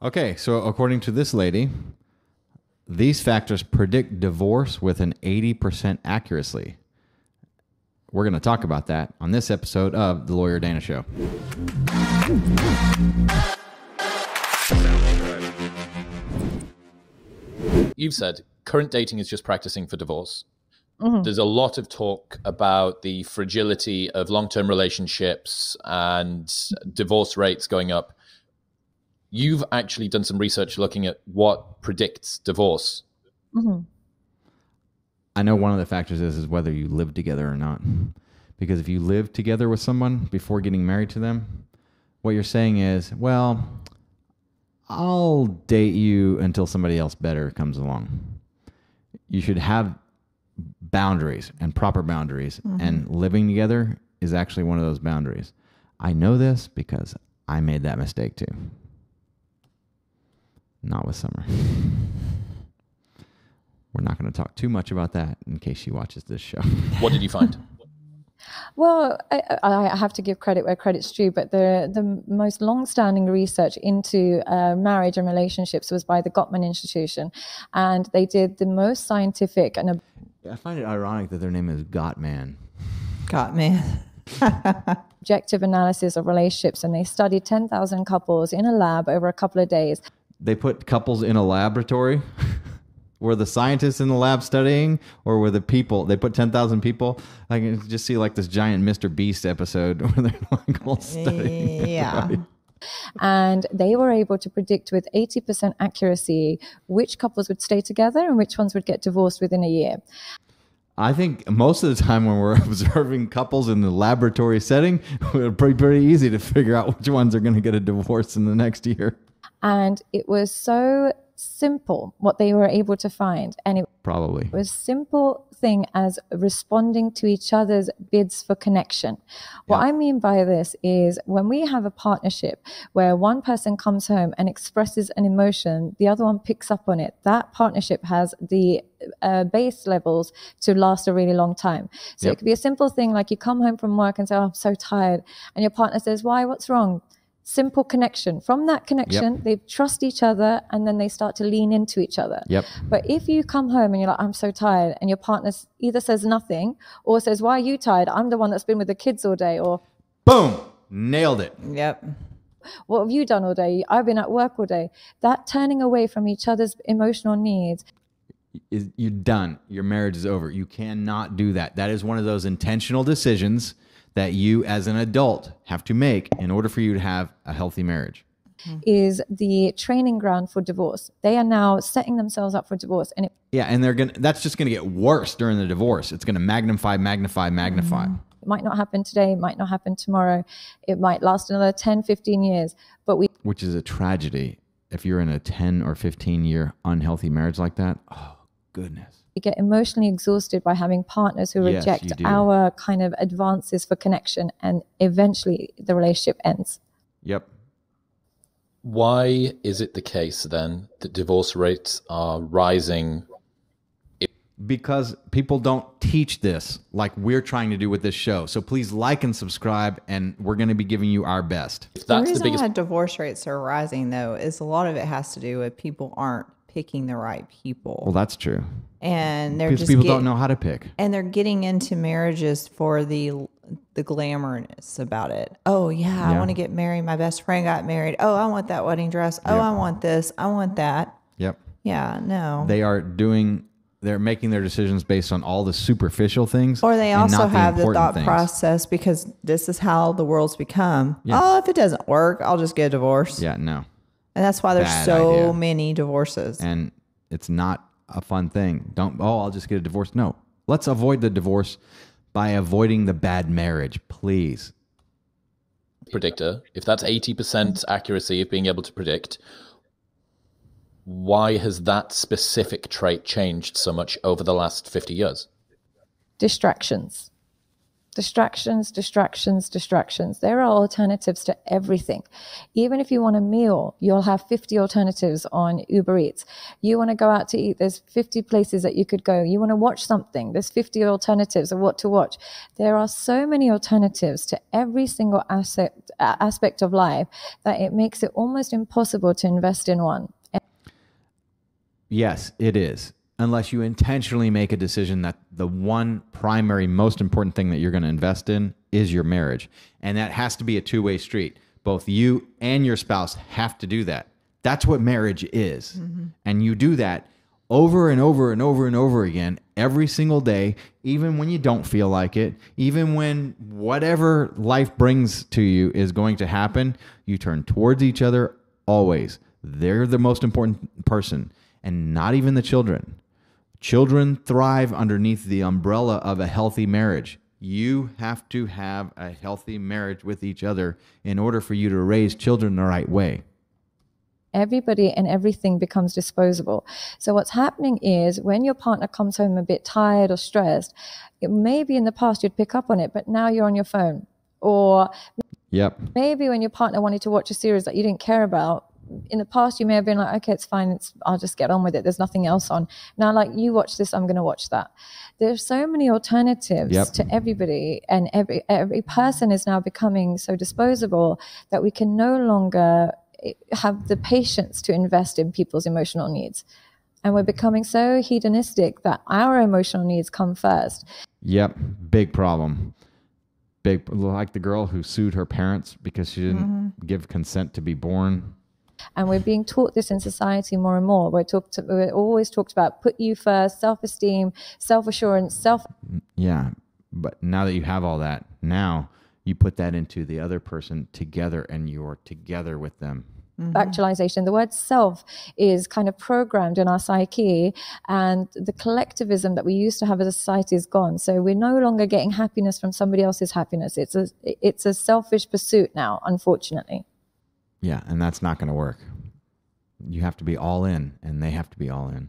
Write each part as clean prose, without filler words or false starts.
Okay, so according to this lady, these factors predict divorce with an 80% accuracy. We're going to talk about that on this episode of The Lawyer Dana Show. You've said current dating is just practicing for divorce. Mm-hmm. There's a lot of talk about the fragility of long-term relationships and divorce rates going up. You've actually done some research looking at what predicts divorce. Mm-hmm. I know one of the factors is whether you live together or not. Because if you live together with someone before getting married to them, what you're saying is, well, I'll date you until somebody else better comes along. You should have boundaries and proper boundaries. Mm-hmm. And living together is actually one of those boundaries. I know this because I made that mistake too. Not with Summer. We're not going to talk too much about that in case she watches this show. What did you find? Well, I have to give credit where credit's due, but the most long-standing research into marriage and relationships was by the Gottman Institution, and they did the most scientific and... I find it ironic that their name is Gottman. Gottman. Objective analysis of relationships, and they studied 10,000 couples in a lab over a couple of days. They put couples in a laboratory? Were the scientists in the lab studying, or were the people? They put 10,000 people. I can just see like this giant Mr. Beast episode where they're like all studying. Yeah. Right? And they were able to predict with 80% accuracy which couples would stay together and which ones would get divorced within a year. I think most of the time when we're observing couples in the laboratory setting, it's pretty easy to figure out which ones are going to get a divorce in the next year. And it was so simple what they were able to find, and it probably was simple thing as responding to each other's bids for connection. What I mean by this is when we have a partnership where one person comes home and expresses an emotion, the other one picks up on it, that partnership has the base levels to last a really long time. So it could be a simple thing like you come home from work and say, oh, I'm so tired, and your partner says, why, what's wrong? Simple connection. From that connection, they trust each other, and then they start to lean into each other. But if you come home and you're like, I'm so tired, and your partner either says nothing or says, why are you tired? I'm the one that's been with the kids all day. Or boom, nailed it. Yep. What have you done all day? I've been at work all day. That turning away from each other's emotional needs. You're done. Your marriage is over. You cannot do that. That is one of those intentional decisions that you as an adult have to make in order for you to have a healthy marriage. Is the training ground for divorce. They are now setting themselves up for divorce. And that's just gonna get worse during the divorce. It's gonna magnify. It might not happen today, it might not happen tomorrow. It might last another 10, 15 years. Which is a tragedy. If you're in a 10 or 15 year unhealthy marriage like that, oh goodness. We get emotionally exhausted by having partners who reject our kind of advances for connection, and eventually the relationship ends. Yep. Why is it the case then that divorce rates are rising? Because people don't teach this like we're trying to do with this show. So please like and subscribe, and we're going to be giving you our best. The reason why divorce rates are rising, though, is a lot of it has to do with people aren't picking the right people. Well, that's true. And they're because people don't know how to pick. And they're getting into marriages for the glamourness about it. Oh, yeah, I want to get married. My best friend got married. Oh, I want that wedding dress. Oh, I want this. I want that. Yep. Yeah, no. They're making their decisions based on all the superficial things. Or they also have the thought process, because this is how the world's become. Yeah. Oh, if it doesn't work, I'll just get a divorce. Yeah, no. And that's why there's so many divorces. And it's not a fun thing. I'll just get a divorce. No. Let's avoid the divorce by avoiding the bad marriage, please. Predictor, if that's 80% accuracy of being able to predict, why has that specific trait changed so much over the last 50 years? Distractions. Distractions, distractions, distractions. There are alternatives to everything. Even if you want a meal, you'll have 50 alternatives on Uber Eats. You want to go out to eat, there's 50 places that you could go. You want to watch something, there's 50 alternatives of what to watch. There are so many alternatives to every single aspect of life that it makes it almost impossible to invest in one. Yes, it is. Unless you intentionally make a decision that the one primary, most important thing that you're going to invest in is your marriage. And that has to be a two-way street. Both you and your spouse have to do that. That's what marriage is. Mm-hmm. And you do that over and over and over and over again, every single day, even when you don't feel like it, even when whatever life brings to you is going to happen, you turn towards each other always. They're the most important person, and not even the children. Children thrive underneath the umbrella of a healthy marriage. You have to have a healthy marriage with each other in order for you to raise children the right way. Everybody and everything becomes disposable. So what's happening is when your partner comes home a bit tired or stressed, it maybe in the past you'd pick up on it, but now you're on your phone. Or maybe when your partner wanted to watch a series that you didn't care about, in the past, you may have been like, okay, it's fine. I'll just get on with it. There's nothing else on. Now, like, you watch this, I'm going to watch that. There's so many alternatives to everybody, and every person is now becoming so disposable that we can no longer have the patience to invest in people's emotional needs. And we're becoming so hedonistic that our emotional needs come first. Yep, big problem. Big, like the girl who sued her parents because she didn't give consent to be born. And we're being taught this in society more and more. We're always talked about put you first, self-esteem, self-assurance, Yeah, but now that you have all that, now you put that into the other person together, and you're together with them. Actualization. The word self is kind of programmed in our psyche, and the collectivism that we used to have as a society is gone. So we're no longer getting happiness from somebody else's happiness. It's a selfish pursuit now, unfortunately. Yeah, and that's not going to work. You have to be all in, and they have to be all in.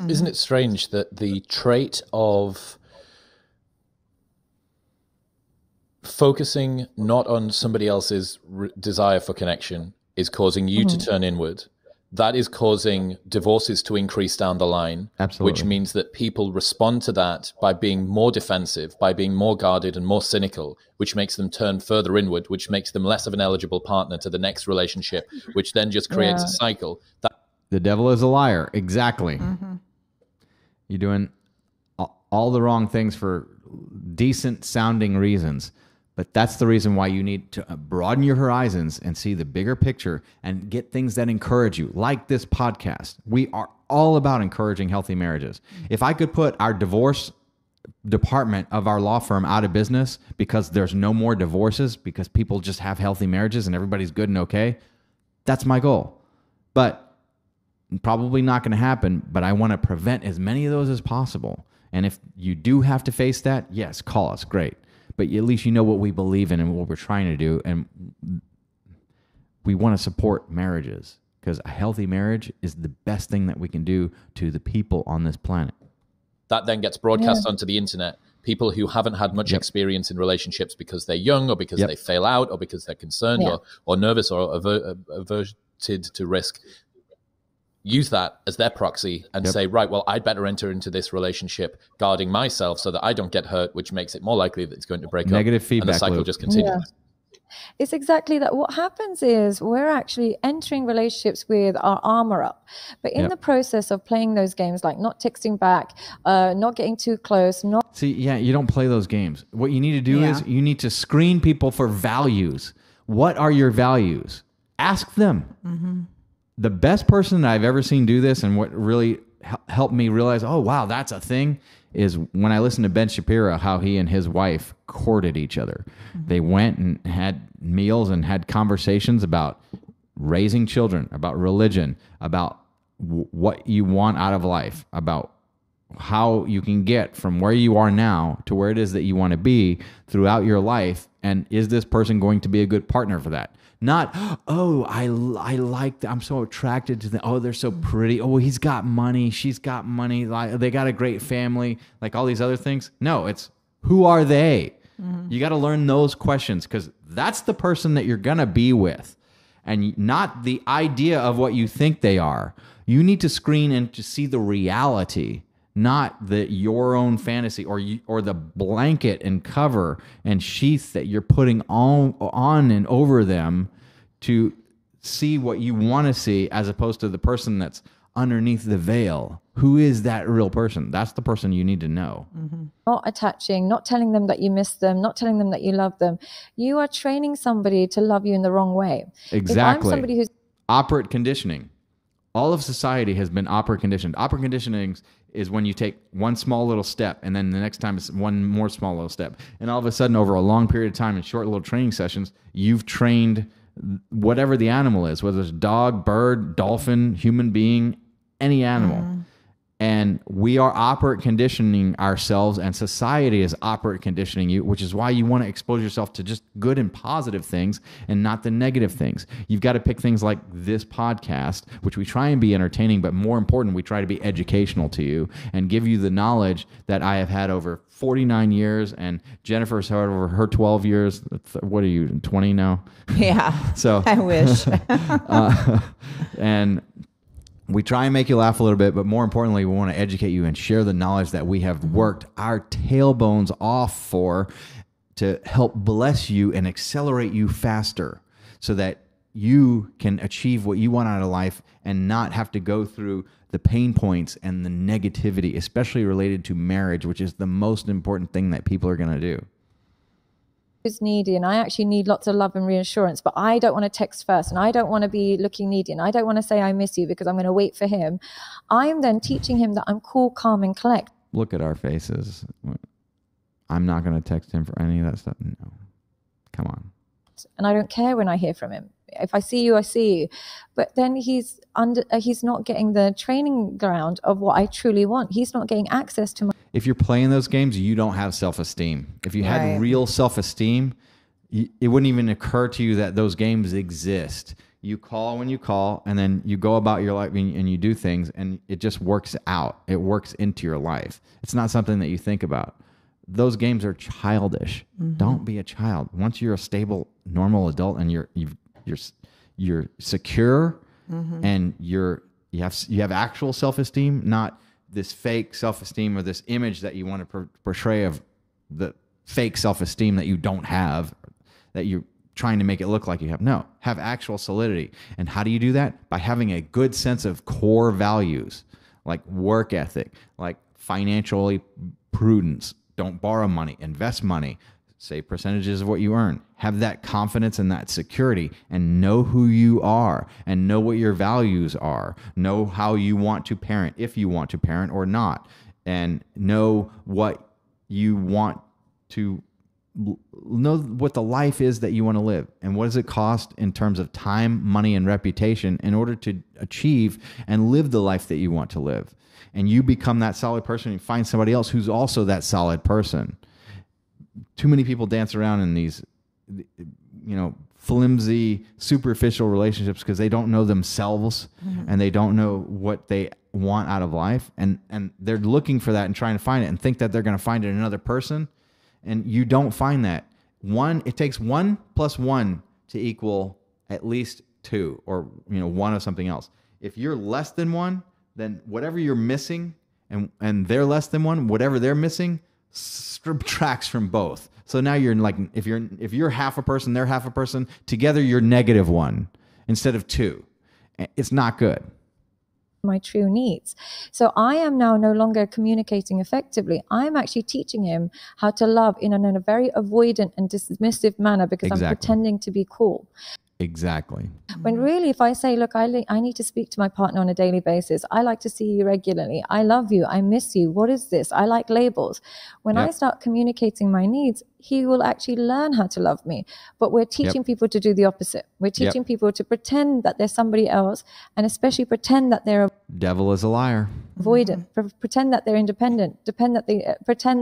Isn't it strange that the trait of focusing not on somebody else's desire for connection is causing you to turn inward? That is causing divorces to increase down the line. Absolutely. Which means that people respond to that by being more defensive, by being more guarded and more cynical, which makes them turn further inward, which makes them less of an eligible partner to the next relationship, which then just creates a cycle. The devil is a liar. Exactly. You're doing all the wrong things for decent sounding reasons. But that's the reason why you need to broaden your horizons and see the bigger picture and get things that encourage you, like this podcast. We are all about encouraging healthy marriages. If I could put our divorce department of our law firm out of business because there's no more divorces, because people just have healthy marriages and everybody's good and okay, that's my goal. But probably not going to happen, but I want to prevent as many of those as possible. And if you do have to face that, yes, call us. Great. But at least you know what we believe in and what we're trying to do. And we want to support marriages because a healthy marriage is the best thing that we can do to the people on this planet. That then gets broadcast onto the internet. People who haven't had much experience in relationships because they're young or because they fail out or because they're concerned or nervous or averted to risk, use that as their proxy and say, right, well, I'd better enter into this relationship guarding myself so that I don't get hurt, which makes it more likely that it's going to break up. Negative feedback and the cycle loop. just continues. Yeah. It's exactly that. What happens is we're actually entering relationships with our armor up. But in the process of playing those games, like not texting back, not getting too close, you don't play those games. What you need to do is you need to screen people for values. What are your values? Ask them. The best person that I've ever seen do this, and what really helped me realize, oh, wow, that's a thing, is when I listened to Ben Shapiro, how he and his wife courted each other. They went and had meals and had conversations about raising children, about religion, about what you want out of life, about how you can get from where you are now to where it is that you want to be throughout your life. And is this person going to be a good partner for that? Not, oh, I like that. I'm so attracted to them. Oh, they're so pretty. Oh, he's got money. She's got money. Like, they got a great family. Like all these other things. No, it's who are they? You got to learn those questions because that's the person that you're going to be with and not the idea of what you think they are. You need to screen and to see the reality, not your own fantasy or the blanket and cover and sheath that you're putting on and over them to see what you want to see, as opposed to the person that's underneath the veil. Who is that real person? That's the person you need to know. Not attaching, not telling them that you miss them, not telling them that you love them. You are training somebody to love you in the wrong way. Exactly. If I'm somebody who's operant conditioning. All of society has been operant conditioned. Operant conditioning is when you take one small little step and then the next time it's one more small little step. And all of a sudden, over a long period of time in short little training sessions, you've trained whatever the animal is, whether it's dog, bird, dolphin, human being, any animal. And we are operant conditioning ourselves, and society is operant conditioning you, which is why you want to expose yourself to just good and positive things and not the negative things. You've got to pick things like this podcast, which we try and be entertaining, but more important, we try to be educational to you and give you the knowledge that I have had over 49 years and Jennifer's had over her 12 years. What are you, 20 now? Yeah. So I wish. And we try and make you laugh a little bit, but more importantly, we want to educate you and share the knowledge that we have worked our tailbones off to help bless you and accelerate you faster so that you can achieve what you want out of life and not have to go through the pain points and the negativity, especially related to marriage, which is the most important thing that people are going to do. Is needy and I actually need lots of love and reassurance, but I don't want to text first and I don't want to be looking needy and I don't want to say I miss you because I'm going to wait for him. I'm then teaching him that I'm cool, calm, and collect. Look at our faces. I'm not going to text him for any of that stuff. No. Come on. And I don't care when I hear from him. If I see you, I see you. But then he's not getting the training ground of what I truly want. He's not getting access to my... If you're playing those games, you don't have self-esteem. If you had real self-esteem, it wouldn't even occur to you that those games exist. You call when you call, and then you go about your life and you do things, and it just works out. It works into your life. It's not something that you think about. Those games are childish. Don't be a child. Once you're a stable, normal adult and you're secure and you have actual self-esteem, not this fake self-esteem or this image that you want to portray of the fake self-esteem that you don't have, that you're trying to make it look like you have. No, have actual solidity. And how do you do that? By having a good sense of core values, like work ethic, like financially prudence. Don't borrow money, invest money, say percentages of what you earn. Have that confidence and that security and know who you are and know what your values are. Know how you want to parent, if you want to parent or not, and know what you want to know what the life is that you want to live and what does it cost in terms of time, money, and reputation in order to achieve and live the life that you want to live. And you become that solid person and find somebody else who's also that solid person. Too many people dance around in these, flimsy, superficial relationships because they don't know themselves and they don't know what they want out of life. And they're looking for that and trying to find it and think that they're going to find it in another person. And you don't find that. It takes 1 + 1 to equal at least 2 or, 1 of something else. If you're less than 1, then whatever you're missing and they're less than 1, whatever they're missing subtracts from both. So now you're like, if you're half a person, they're half a person, together you're -1 instead of 2. It's not good. My true needs. So I am now no longer communicating effectively. I'm actually teaching him how to love in a very avoidant and dismissive manner because I'm pretending to be cool. Exactly. When really, if I say, look, I need to speak to my partner on a daily basis. I like to see you regularly. I love you. I miss you. What is this? I like labels. When I start communicating my needs, he will actually learn how to love me. But we're teaching people to do the opposite. We're teaching people to pretend that there's somebody else, and especially pretend that they're devil is a liar. Avoidant. Pretend that they're independent. Pretend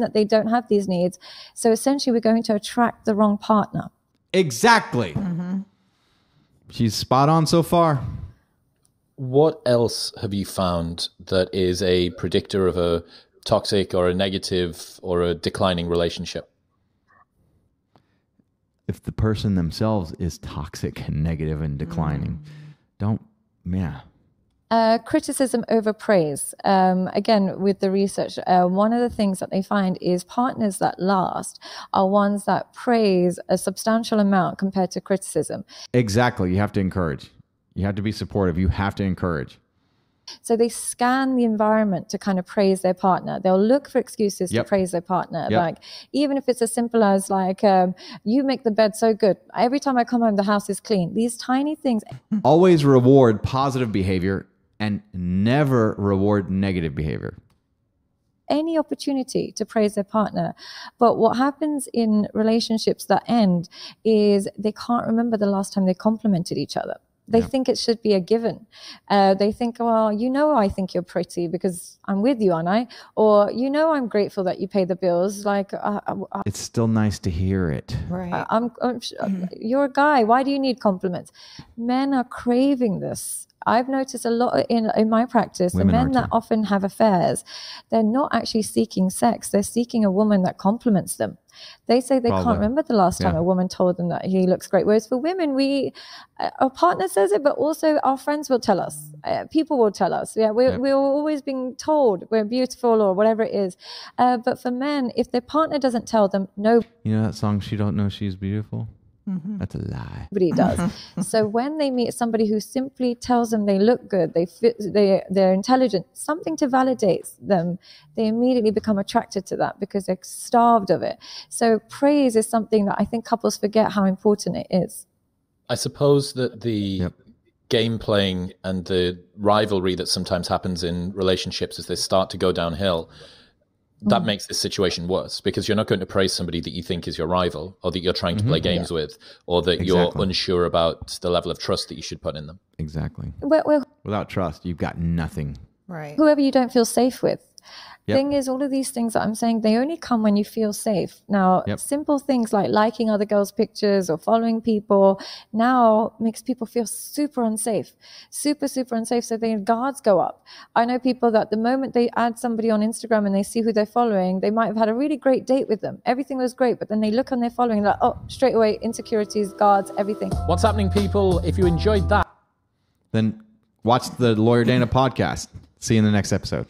that they don't have these needs. So essentially, we're going to attract the wrong partner. Exactly. She's spot on so far. What else have you found that is a predictor of a toxic or a negative or a declining relationship? if the person themselves is toxic and negative and declining. Criticism over praise. Again, with the research, one of the things that they find is partners that last are ones that praise a substantial amount compared to criticism. Exactly. You have to encourage. You have to be supportive. You have to encourage. So they scan the environment to kind of praise their partner. They'll look for excuses to praise their partner. Like, even if it's as simple as like, you make the bed so good. Every time I come home, the house is clean. These tiny things. Always reward positive behavior and never reward negative behavior. Any opportunity to praise their partner. But what happens in relationships that end is they can't remember the last time they complimented each other. They think it should be a given. They think, well, you know, I think you're pretty because I'm with you, aren't I? Or, you know, I'm grateful that you pay the bills. Like, it's still nice to hear it. Right. You're a guy. Why do you need compliments? Men are craving this. I've noticed a lot in my practice, the men that often have affairs, they're not actually seeking sex. They're seeking a woman that compliments them. They say they can't remember the last time a woman told them that he looks great. Whereas for women, our partner says it, but also our friends will tell us. People will tell us. We're always being told we're beautiful or whatever it is. But for men, if their partner doesn't tell them, no. You know that song, She Don't Know She's Beautiful? That's a lie. Nobody does. So when they meet somebody who simply tells them they look good, they're intelligent, something to validate them, they immediately become attracted to that because they're starved of it. So praise is something that I think couples forget how important it is. I suppose that the game playing and the rivalry that sometimes happens in relationships as they start to go downhill, that makes this situation worse, because you're not going to praise somebody that you think is your rival or that you're trying to play games with, or that you're unsure about the level of trust that you should put in them. Exactly. Well, without trust, you've got nothing. Right. Whoever you don't feel safe with. Thing is, all of these things that I'm saying, they only come when you feel safe. Now, simple things like liking other girls' pictures or following people now makes people feel super unsafe, super unsafe. So their guards go up. I know people that the moment they add somebody on Instagram and they see who they're following, they might have had a really great date with them. Everything was great, but then they look on their following like, oh, straight away, insecurities, guards, everything. What's happening, people? If you enjoyed that, then watch the Lawyer Dana podcast. See you in the next episode.